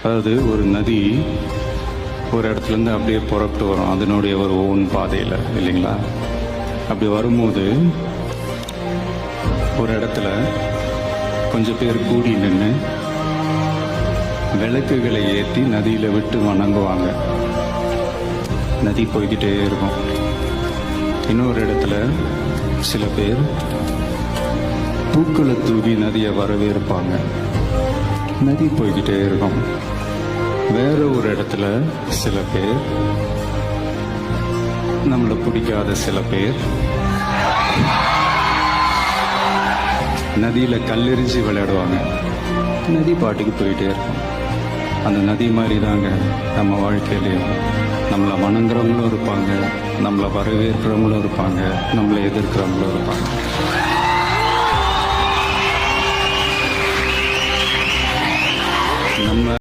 அதாவது ஒரு நதி ஒரு இடத்துலேருந்து அப்படியே புறப்பட்டு வரும் அதனுடைய ஒரு ஓன் பாதையில், இல்லைங்களா? அப்படி வரும்போது ஒரு இடத்துல கொஞ்சம் பேர் கூடி நின்று விளக்குகளை ஏற்றி நதியில் விட்டு வணங்குவாங்க. நதி போய்கிட்டே இருக்கும். இன்னொரு இடத்துல சில பேர் பூக்களை தூவி நதியை வரவேற்பாங்க. நதி போய்கிட்டே இருக்கும். வேற ஒரு இடத்துல சில பேர், நம்மளை பிடிக்காத சில பேர் நதியில கல்லெறிஞ்சு விளையாடுவாங்க. நதி பாட்டுக்கு போயிட்டே இருக்கும். அந்த நதி மாதிரி தாங்க நம்ம வாழ்க்கையிலையும் நம்மளை வணங்குறவங்களும் இருப்பாங்க, நம்மளை வரவேற்கிறவங்களும் இருப்பாங்க, நம்மளை எதிர்க்கிறவங்களும் இருப்பாங்க.